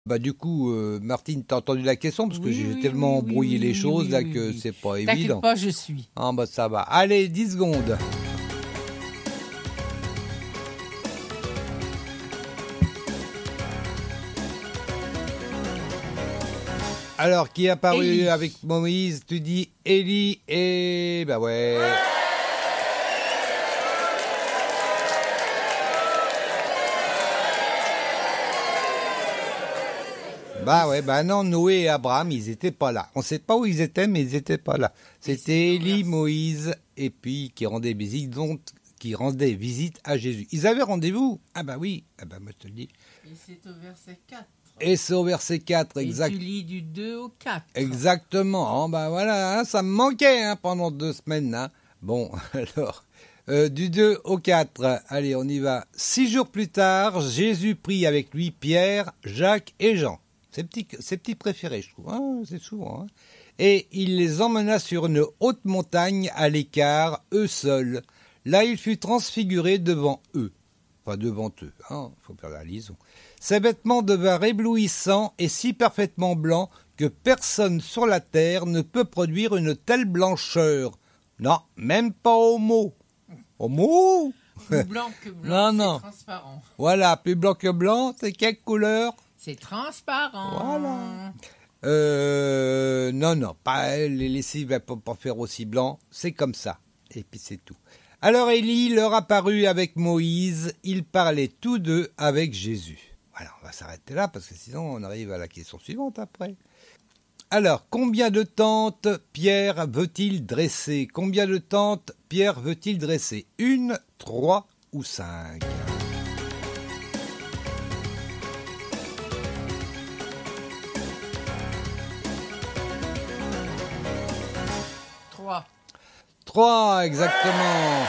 Du coup, Martine, t'as entendu la question parce que j'ai tellement embrouillé les choses là que c'est pas évident. T'inquiète pas, je suis. Ah ça va. Allez, 10 secondes. Alors, qui est apparu Élie. avec Moïse? Tu dis Élie et... ouais. Non, Noé et Abraham, ils étaient pas là. On sait pas où ils étaient, mais ils étaient pas là. C'était Élie, Moïse, et puis qui rendait visite à Jésus. Ils avaient rendez-vous? Oui. Moi je te le dis. Et c'est au verset 4. Et c'est au verset 4, exact. Et tu lis du 2 au 4. Exactement. Voilà, ça me manquait pendant 2 semaines. Hein. Bon, alors, du 2 au 4, allez, on y va. 6 jours plus tard, Jésus prit avec lui Pierre, Jacques et Jean. Ses petits préférés, je trouve. Hein, c'est souvent. Hein. Et il les emmena sur une haute montagne à l'écart, eux seuls. Là, il fut transfiguré devant eux. Enfin, devant eux. Hein, faut faire la liaison. Ses vêtements devinrent éblouissants et si parfaitement blancs que personne sur la terre ne peut produire une telle blancheur. Non, même pas Homo. Homo? Plus blanc que blanc, non. C'est transparent. Voilà, plus blanc que blanc, c'est quelle couleur? C'est transparent. Voilà. Non, pas les lessives, elles ne peuvent pas faire aussi blanc. C'est comme ça. Et puis c'est tout. Alors Élie leur apparut avec Moïse. Ils parlaient tous deux avec Jésus. Voilà, on va s'arrêter là parce que sinon on arrive à la question suivante après. Alors, combien de tentes Pierre veut-il dresser? Combien de tentes Pierre veut-il dresser? 1, 3 ou 5? Trois, exactement.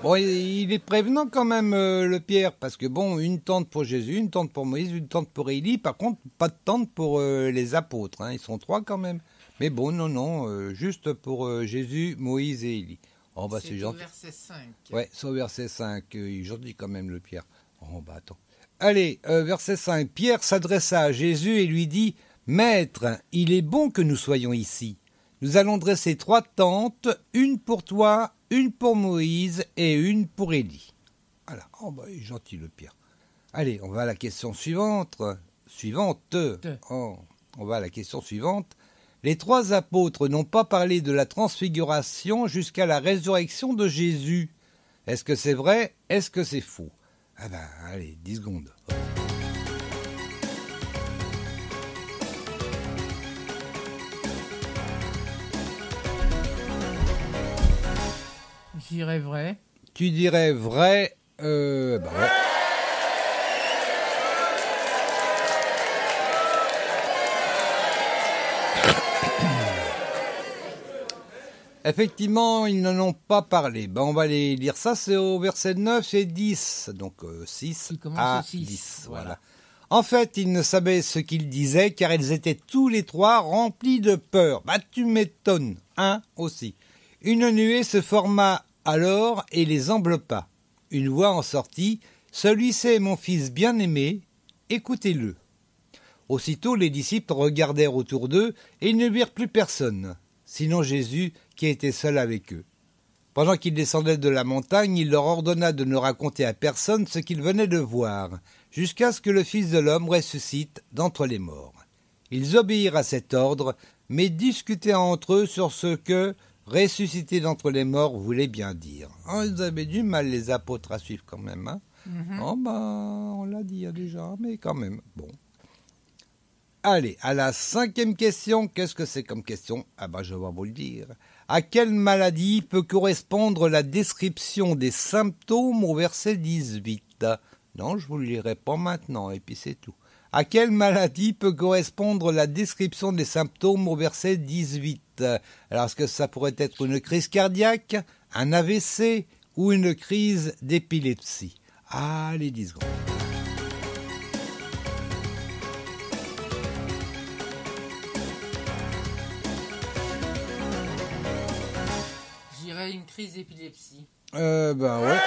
Bon, il est prévenant quand même, le Pierre, parce que une tente pour Jésus, une tente pour Moïse, une tente pour Élie. Par contre, pas de tente pour les apôtres. Hein, ils sont 3 quand même. Mais non, juste pour Jésus, Moïse et Élie. C'est gentil. Au verset 5. Ouais, c'est au verset 5. Il est gentil quand même, le Pierre. Attends. Allez, verset 5. Pierre s'adressa à Jésus et lui dit « Maître, il est bon que nous soyons ici. Nous allons dresser 3 tentes, une pour toi, une pour Moïse et une pour Élie. » Voilà. Il est gentil, le Pierre. Allez, on va à la question suivante. On va à la question suivante. Les 3 apôtres n'ont pas parlé de la transfiguration jusqu'à la résurrection de Jésus. Est-ce que c'est vrai? Est-ce que c'est faux? Allez, 10 secondes. Je dirais vrai. Tu dirais vrai? Ouais. Effectivement, ils n'en ont pas parlé. On va les lire ça, c'est au verset 9 et 10. Donc 6 à 10. Voilà. En fait, ils ne savaient ce qu'ils disaient car ils étaient tous les 3 remplis de peur. Tu m'étonnes, hein, aussi. Une nuée se forma alors et les enveloppa. Une voix en sortit, « Celui-ci est mon fils bien-aimé, écoutez-le. » Aussitôt, les disciples regardèrent autour d'eux et ils ne virent plus personne, sinon Jésus qui était seul avec eux. Pendant qu'ils descendaient de la montagne, il leur ordonna de ne raconter à personne ce qu'ils venaient de voir, jusqu'à ce que le Fils de l'homme ressuscite d'entre les morts. Ils obéirent à cet ordre, mais discutaient entre eux sur ce que ressusciter d'entre les morts voulait bien dire. Ils avaient du mal, les apôtres, à suivre quand même. Hein. On l'a dit déjà, mais quand même. Bon. Allez, à la 5e question, qu'est-ce que c'est comme question? Je vais vous le dire. À quelle maladie peut correspondre la description des symptômes au verset 18? Non, je vous le lirai pas maintenant, et puis c'est tout. À quelle maladie peut correspondre la description des symptômes au verset 18? Alors, est-ce que ça pourrait être une crise cardiaque, un AVC ou une crise d'épilepsie? Allez, 10 secondes. a une crise d'épilepsie. Ben ouais.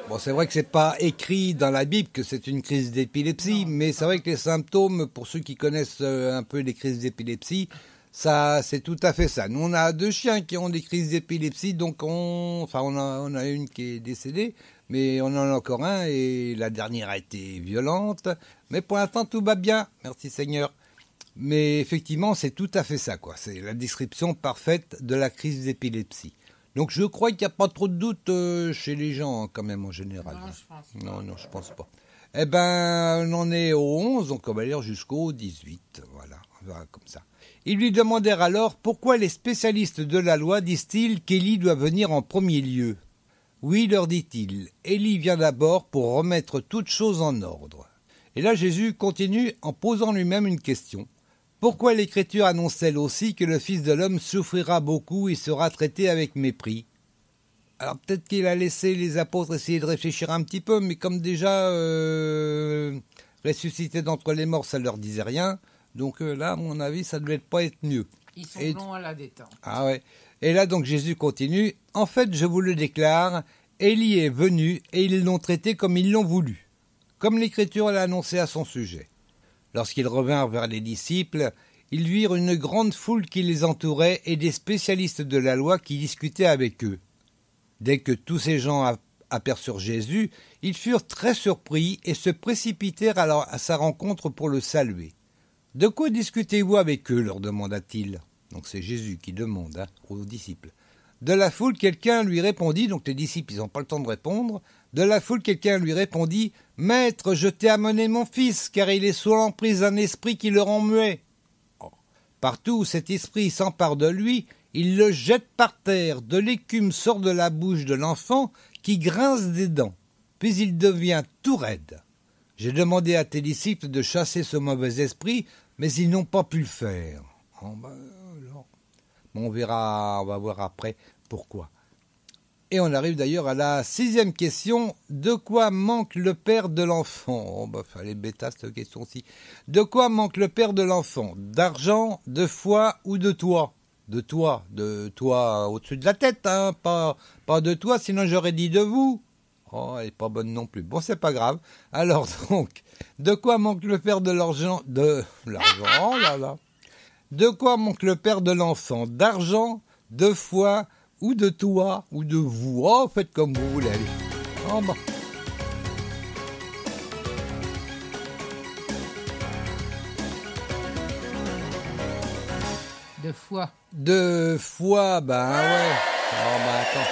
Bon, c'est vrai que c'est pas écrit dans la Bible que c'est une crise d'épilepsie, mais c'est vrai que les symptômes, pour ceux qui connaissent un peu les crises d'épilepsie, ça, c'est tout à fait ça. Nous, on a 2 chiens qui ont des crises d'épilepsie, donc on a une qui est décédée, mais on en a encore un et la dernière a été violente. Mais pour l'instant, tout va bien, merci Seigneur. Mais effectivement, c'est tout à fait ça, quoi. C'est la description parfaite de la crise d'épilepsie. Donc je crois qu'il n'y a pas trop de doute chez les gens, hein, quand même, en général. Non, je pense pas. Non, je pense pas. Eh ben, on en est au 11, donc on va lire jusqu'au 18. Voilà, on verra comme ça. Ils lui demandèrent alors pourquoi les spécialistes de la loi disent-ils qu'Élie doit venir en premier lieu. Oui, leur dit-il, Élie vient d'abord pour remettre toutes choses en ordre. Et là, Jésus continue en posant lui-même une question. Pourquoi l'Écriture annonce-t-elle aussi que le Fils de l'homme souffrira beaucoup et sera traité avec mépris? Alors peut-être qu'il a laissé les apôtres essayer de réfléchir un petit peu, mais comme déjà ressuscité d'entre les morts, ça leur disait rien. Donc là, à mon avis, ça ne devait pas être mieux. Ils sont longs à la détente. Ah ouais. Et là, donc, Jésus continue. En fait, je vous le déclare, Élie est venu et ils l'ont traité comme ils l'ont voulu, comme l'Écriture l'a annoncé à son sujet. Lorsqu'ils revinrent vers les disciples, ils virent une grande foule qui les entourait et des spécialistes de la loi qui discutaient avec eux. Dès que tous ces gens aperçurent Jésus, ils furent très surpris et se précipitèrent à sa rencontre pour le saluer. « De quoi discutez-vous avec eux ?» leur demanda-t-il. Donc c'est Jésus qui demande aux disciples. De la foule, quelqu'un lui répondit, donc les disciples, ils n'ont pas le temps de répondre. De la foule, quelqu'un lui répondit, « Maître, je t'ai amené mon fils, car il est sous l'emprise d'un esprit qui le rend muet. » Partout où cet esprit s'empare de lui, il le jette par terre, de l'écume sort de la bouche de l'enfant qui grince des dents, puis il devient tout raide. J'ai demandé à tes disciples de chasser ce mauvais esprit, mais ils n'ont pas pu le faire. On verra, on va voir après pourquoi. Et on arrive d'ailleurs à la 6e question. De quoi manque le père de l'enfant? Fallait bêta cette question-ci. De quoi manque le père de l'enfant? D'argent, de foi ou de toi? De toi au-dessus de la tête, hein, pas de toi, sinon j'aurais dit de vous. Oh, elle n'est pas bonne non plus. Bon, c'est pas grave. Alors donc, de quoi manque le père de l'argent? De l'argent, oh là là. De quoi manque le père de l'enfant? D'argent, de foi ou de toi ou de vous? Oh, faites comme vous voulez. Allez. Oh, bah. De foi. De foi, ben ouais. Oh, bah attends.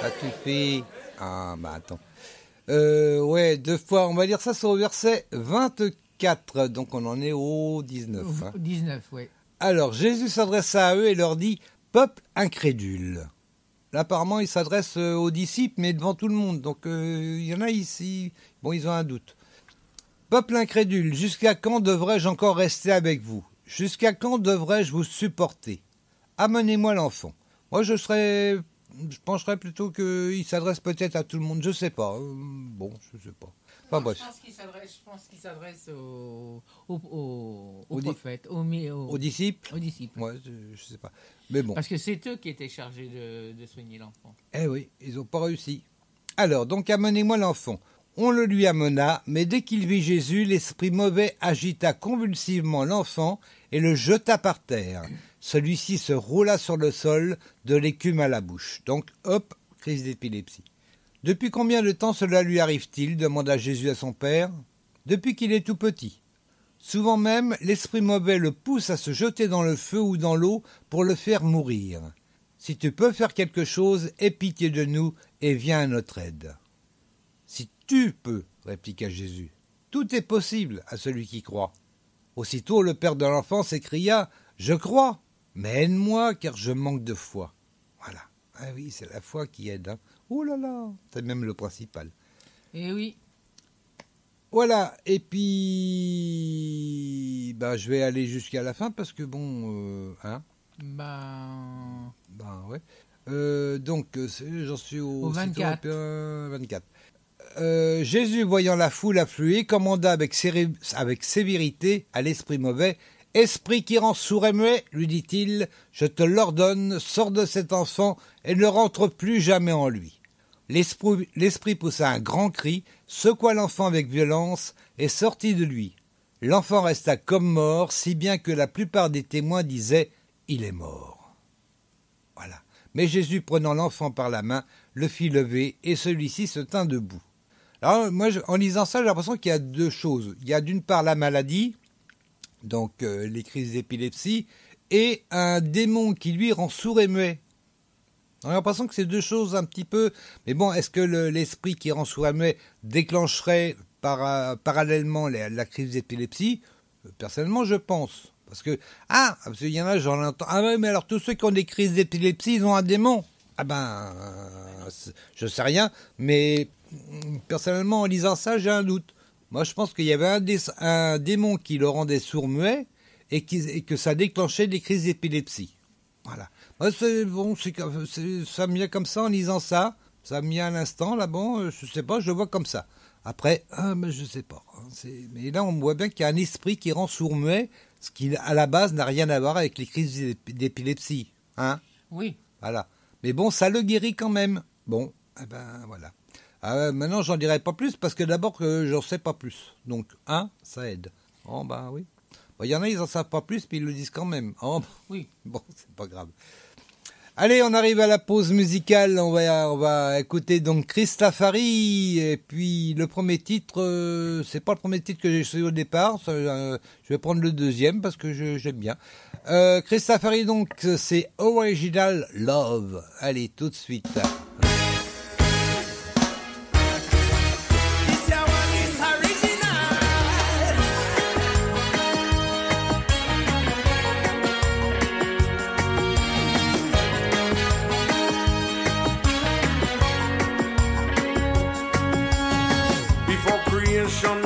Ça tu fais. Ah, bah attends. Ouais, 2 fois, on va lire ça, c'est au verset 24, donc on en est au 19. 19, oui. Alors, Jésus s'adressa à eux et leur dit, « Peuple incrédule ». Là, apparemment, il s'adresse aux disciples, mais devant tout le monde, donc il y en a ici, bon, ils ont un doute. « Peuple incrédule, jusqu'à quand devrais-je encore rester avec vous? Jusqu'à quand devrais-je vous supporter? Amenez-moi l'enfant. » Moi, je penserais plutôt qu'il s'adresse peut-être à tout le monde. Je sais pas. Bon, je sais pas. Enfin, bref. Je pense qu'il s'adresse aux prophètes, aux disciples. Aux disciples. Ouais, je sais pas. Mais bon. Parce que c'est eux qui étaient chargés de soigner l'enfant. Eh oui, ils n'ont pas réussi. Alors, donc, amenez-moi l'enfant. On le lui amena, mais dès qu'il vit Jésus, l'esprit mauvais agita convulsivement l'enfant et le jeta par terre. Celui-ci se roula sur le sol, de l'écume à la bouche. Donc, hop, crise d'épilepsie. « Depuis combien de temps cela lui arrive-t-il » demanda Jésus à son père. « Depuis qu'il est tout petit. Souvent même, l'esprit mauvais le pousse à se jeter dans le feu ou dans l'eau pour le faire mourir. Si tu peux faire quelque chose, aie pitié de nous et viens à notre aide. »« Si tu peux, répliqua Jésus. Tout est possible à celui qui croit. » Aussitôt le père de l'enfant s'écria « Je crois, mais aide-moi car je manque de foi. » Voilà. Ah oui, c'est la foi qui aide. Hein. Oh là là, c'est même le principal. Eh oui. Voilà, et puis je vais aller jusqu'à la fin parce que bon, hein. Ben Ouais. Donc, j'en suis au 24. 24. Jésus, voyant la foule affluer, commanda avec sévérité à l'esprit mauvais. « Esprit qui rend sourd et muet, lui dit-il, je te l'ordonne, sors de cet enfant et ne rentre plus jamais en lui. » L'esprit poussa un grand cri, secoua l'enfant avec violence et sortit de lui. L'enfant resta comme mort, si bien que la plupart des témoins disaient « il est mort ». Voilà. Mais Jésus, prenant l'enfant par la main, le fit lever et celui-ci se tint debout. Alors moi, en lisant ça, j'ai l'impression qu'il y a deux choses. Il y a d'une part la maladie, donc les crises d'épilepsie, et un démon qui lui rend sourd et muet. On a l'impression que c'est deux choses un petit peu... Mais bon, est-ce que l'esprit qui rend sourd et muet déclencherait parallèlement la crise d'épilepsie? Personnellement, je pense. Parce qu'il y en a, j'en entends... Ah ouais, mais alors tous ceux qui ont des crises d'épilepsie, ils ont un démon. Ah ben, je sais rien, mais personnellement, en lisant ça, j'ai un doute. Moi, je pense qu'il y avait un démon qui le rendait sourd-muet et que ça déclenchait des crises d'épilepsie. Voilà. Moi, ça me vient comme ça en lisant ça. Ça me vient à l'instant, là, bon, je sais pas, je le vois comme ça. Après, mais je sais pas. Mais là, on voit bien qu'il y a un esprit qui rend sourd-muet, ce qui, à la base, n'a rien à voir avec les crises d'épilepsie. Hein? Oui. Voilà. Mais bon, ça le guérit quand même. Bon, eh ben, voilà. Maintenant, j'en dirai pas plus parce que d'abord, j'en sais pas plus. Donc, ça aide. Oh, ben oui. Il y en a, ils en savent pas plus, puis ils le disent quand même. Oh, oui. Bon, c'est pas grave. Allez, on arrive à la pause musicale. On va écouter donc Christafari. Et puis, le premier titre, c'est pas le premier titre que j'ai choisi au départ. Je vais prendre le deuxième parce que j'aime bien. Christafari, donc, c'est Original Love. Allez, tout de suite.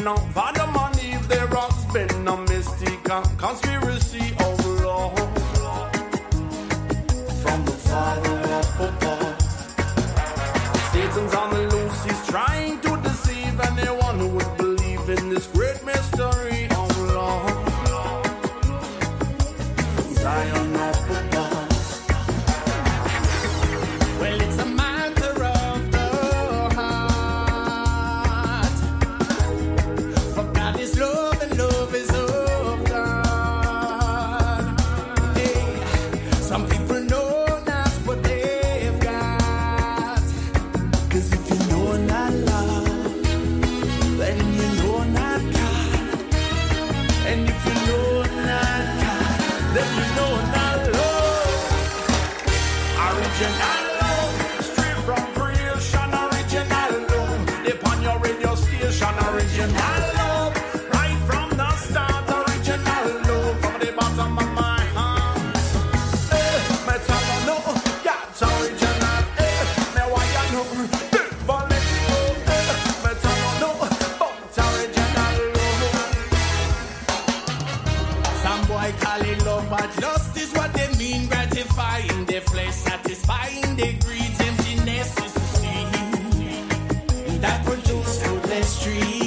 Now, Adam and Eve, there has been a mystic conspiracy of love from the Father up above. Satan's on the loose, he's trying to deceive anyone who would believe in this great mystery of love. Zion up above. Well, it's a matter of the heart. For God is love and love is of God. Hey, some people know not what they've got. 'Cause if you know not love, then you know not God. And if you know not God, then you know not love. Original love, straight from creation. Original love, upon your radio station. Original love, right from the start. Original love, from the bottom of my heart. Me tell you no, God's original. Me why you know, never let it go. Me tell you no, but original love. Some boy call it love, but lust is what they mean. Gratifying their flesh, satisfying their greeds. Emptiness is the sea that produces fruitless trees.